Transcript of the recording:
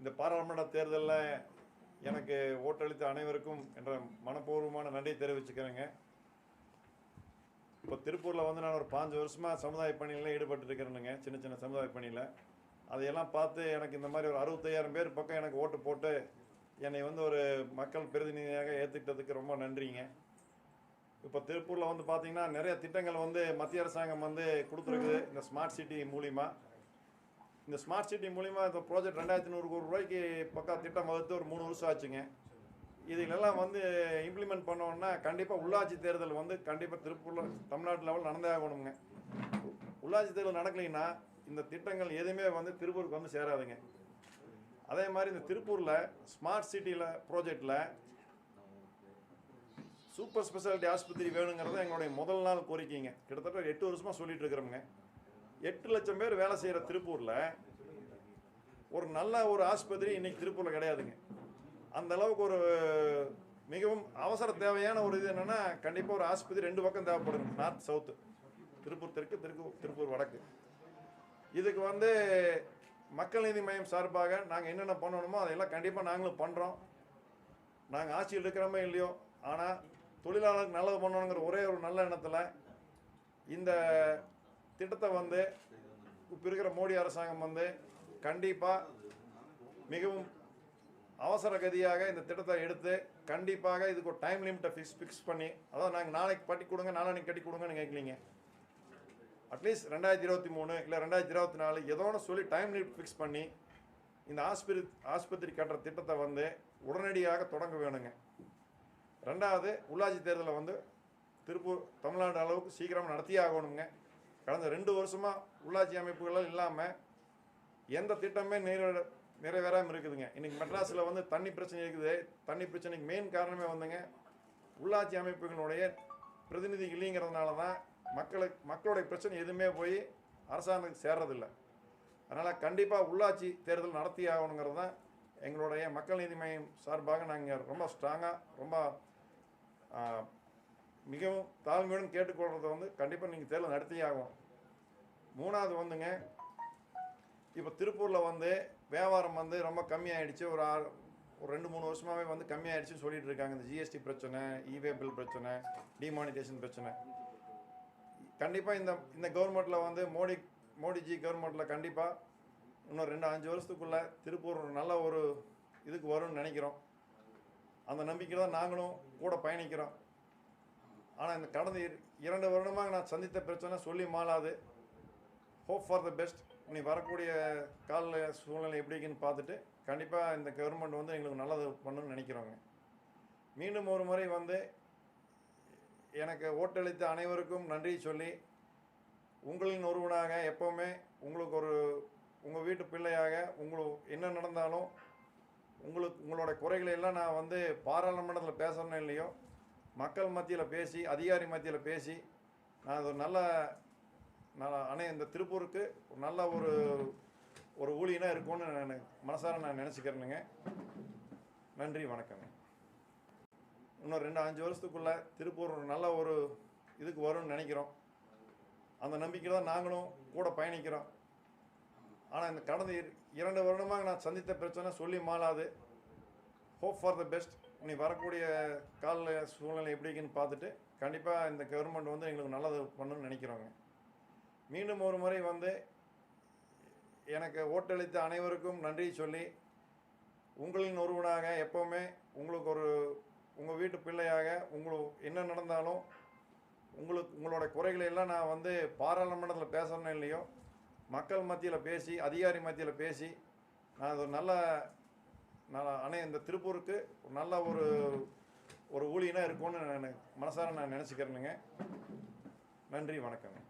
இந்த பாராளுமன்ற தேர்தலில் எனக்கு ஓட்டளித்த அனைவருக்கும் என்ற மனப்பூர்வமான நன்றி தெரிவிச்சுக்கிறேங்க. இப்போ திருப்பூரில் வந்து நான் ஒரு 5 வருஷமாக சமுதாய பணியில் ஈடுபட்டு இருக்கிறேனுங்க. சின்ன சின்ன சமுதாய பணியில் அதையெல்லாம் பார்த்து எனக்கு இந்த மாதிரி ஒரு 65,000 பேர் பக்கம் எனக்கு ஓட்டு போட்டு என்னை வந்து ஒரு மக்கள் பிரதிநிதியாக ஏற்றுக்கிட்டதுக்கு ரொம்ப நன்றிங்க. இப்போ திருப்பூரில் வந்து பார்த்திங்கன்னா நிறைய திட்டங்கள் வந்து மத்திய அரசாங்கம் வந்து கொடுத்துருக்குது. இந்த ஸ்மார்ட் சிட்டி மூலிமா இந்த ஸ்மார்ட் சிட்டி மூலிமா இந்த ப்ராஜெக்ட் 2,100 கோடி ரூபாய்க்கு பக்கம் திட்டம் வகுத்து ஒரு 3 வருஷம் ஆச்சுங்க. இதிலெல்லாம் வந்து இம்ப்ளிமெண்ட் பண்ணோன்னா கண்டிப்பாக உள்ளாட்சி தேர்தல் வந்து கண்டிப்பாக திருப்பூரில் தமிழ்நாட்டு லெவல் நடந்தே ஆகணுங்க. உள்ளாட்சி தேர்தல் நடக்கலைன்னா இந்த திட்டங்கள் எதுவுமே வந்து திருப்பூருக்கு வந்து சேராதுங்க. அதே மாதிரி இந்த திருப்பூரில் ஸ்மார்ட் சிட்டியில் ப்ராஜெக்டில் சூப்பர் ஸ்பெஷாலிட்டி ஆஸ்பத்திரி வேணுங்கிறது எங்களுடைய முதல் நாள் கோரிக்கைங்க. கிட்டத்தட்ட 8 வருஷமாக சொல்லிட்டு இருக்கிறோமுங்க. 8 லட்சம் பேர் வேலை செய்கிற திருப்பூரில் ஒரு நல்ல ஒரு ஆஸ்பத்திரி இன்றைக்கி திருப்பூரில் கிடையாதுங்க. அந்த அளவுக்கு ஒரு மிகவும் அவசர தேவையான ஒரு இது என்னென்னா கண்டிப்பாக ஒரு ஆஸ்பத்திரி 2 பக்கம் தேவைப்படுங்க. நார்த் சவுத்து, திருப்பூர் தெற்கு, திருப்பூர் வடக்கு. இதுக்கு வந்து மக்கள் நீதி மையம் சார்பாக நாங்கள் என்னென்ன பண்ணணுமோ அதையெல்லாம் கண்டிப்பாக நாங்களும் பண்ணுறோம். நாங்கள் ஆட்சியில் இருக்கிறோமே இல்லையோ, ஆனால் தொழிலாளருக்கு நல்லது பண்ணணுங்கிற ஒரே ஒரு நல்ல எண்ணத்தில் இந்த திட்டத்தை வந்து இப்போ இருக்கிற மோடி அரசாங்கம் வந்து கண்டிப்பாக மிகவும் அவசர கதியாக இந்த திட்டத்தை எடுத்து கண்டிப்பாக இதுக்கு ஒரு டைம் லிமிட்டை ஃபிக்ஸ் பண்ணி, அதாவது நாங்கள் நாளைக்கு கட்டி கொடுங்க நாளைக்கு கட்டி கொடுங்கன்னு கேட்கலீங்க. அட்லீஸ்ட் 2023 இல்லை 2024 ஏதோன்னு சொல்லி டைம் லிமிட் ஃபிக்ஸ் பண்ணி இந்த ஆஸ்பத்திரி கட்டுற திட்டத்தை வந்து உடனடியாக தொடங்க வேணுங்க. 2வது, உள்ளாட்சி தேர்தலை வந்து திருப்பூர் தமிழ்நாடு அளவுக்கு சீக்கிரமாக நடத்தியே ஆகணுங்க. கடந்த 2 வருஷமாக உள்ளாட்சி அமைப்புகள் இல்லாமல் எந்த திட்டமே நிறைவேறாமல் இருக்குதுங்க. இன்றைக்கி மெட்ராஸில் வந்து தண்ணி பிரச்சனை இருக்குது. தண்ணி பிரச்சனைக்கு மெயின் காரணமே வந்துங்க உள்ளாட்சி அமைப்புகளுடைய பிரதிநிதி இல்லைங்கிறதுனால தான் மக்களுடைய பிரச்சனை எதுவுமே போய் அரசாங்கத்துக்கு சேர்றதில்லை. அதனால் கண்டிப்பாக உள்ளாட்சி தேர்தல் நடத்தி ஆகணுங்கிறது தான் எங்களுடைய மக்கள் நீதி மையம் சார்பாக நாங்கள் ரொம்ப ஸ்ட்ராங்காக ரொம்ப மிகவும் தாழ்மையுடன் கேட்டுக்கொள்கிறத வந்து கண்டிப்பாக நீங்கள் தேர்தல் நடத்தியே ஆகும். 3வது வந்துங்க, இப்போ திருப்பூரில் வந்து வியாபாரம் வந்து ரொம்ப கம்மியாயிடுச்சு. ஒரு 2-3 வருஷமாகவே வந்து கம்மியாயிடுச்சுன்னு சொல்லிட்டு இருக்காங்க. இந்த ஜிஎஸ்டி பிரச்சனை, இவே பில் பிரச்சனை, டிமானிட்டேஷன் பிரச்சனை. கண்டிப்பாக இந்த கவர்மெண்ட்டில் வந்து மோடிஜி கவர்மெண்ட்டில் கண்டிப்பாக இன்னும் 2-5 வருஷத்துக்குள்ளே திருப்பூர் நல்ல ஒரு இதுக்கு வரும்னு நினைக்கிறோம். அந்த நம்பிக்கை தான் நாங்களும் கூட பயணிக்கிறோம். ஆனால் இந்த கடந்த 2 வருடமாக நான் சந்தித்த பிரச்சனை சொல்லி மாளாது. Hope for the best. இனி வரக்கூடிய கால சூழ்நிலை எப்படின்னு பார்த்துட்டு கண்டிப்பாக இந்த கவர்மெண்ட் வந்து எங்களுக்கு நல்லது பண்ணணும்னு நினைக்கிறோங்க. மீண்டும் ஒரு முறை வந்து எனக்கு ஓட்டளித்த அனைவருக்கும் நன்றி சொல்லி, உங்களின் ஒருவனாக எப்போவுமே உங்களுக்கு உங்கள் வீட்டு பிள்ளையாக என்ன நடந்தாலும் உங்களோட குறைகளை எல்லாம் நான் வந்து பாராளுமன்றத்தில் பேசணும் இல்லையோ, மக்கள் மத்தியில் பேசி, அதிகாரி மத்தியில் பேசி, நான் அது இந்த திருப்பூருக்கு நல்ல ஒரு ஊழியனாக இருக்கும்னு நான் நினச்சிக்கிறேனுங்க. நன்றி, வணக்கங்க. இன்னும் 2-5 வருஷத்துக்குள்ளே திருப்பூர் நல்ல ஒரு இதுக்கு வரும்னு நினைக்கிறோம். அந்த நம்பிக்கை தான் நாங்களும் கூட பயணிக்கிறோம். ஆனால் இந்த கடந்த 2 வருடமாக நான் சந்தித்த பிரச்சனை சொல்லி மாளாது. Hope for the best. இனி வரக்கூடிய கால சூழ்நிலை எப்படின்னு பார்த்துட்டு கண்டிப்பாக இந்த கவர்மெண்ட் வந்து எங்களுக்கு நல்லது பண்ணணும்னு நினைக்கிறோங்க. மீண்டும் ஒரு முறை வந்து எனக்கு ஓட்டளித்த அனைவருக்கும் நன்றி சொல்லி, உங்களின் ஒருவனாக எப்போவுமே உங்கள் வீட்டு பிள்ளையாக என்ன நடந்தாலும் உங்களோட குறைகளை எல்லாம் நான் வந்து பாராளுமன்றத்தில் பேசணும் இல்லையோ, மக்கள் மத்தியில் பேசி, அதிகாரி மத்தியில் பேசி, நான் அது இந்த திருப்பூருக்கு நல்ல ஒரு ஊழியனாக இருக்கும்னு நான் நினச்சிக்கிறேனுங்க. நன்றி, வணக்கங்க.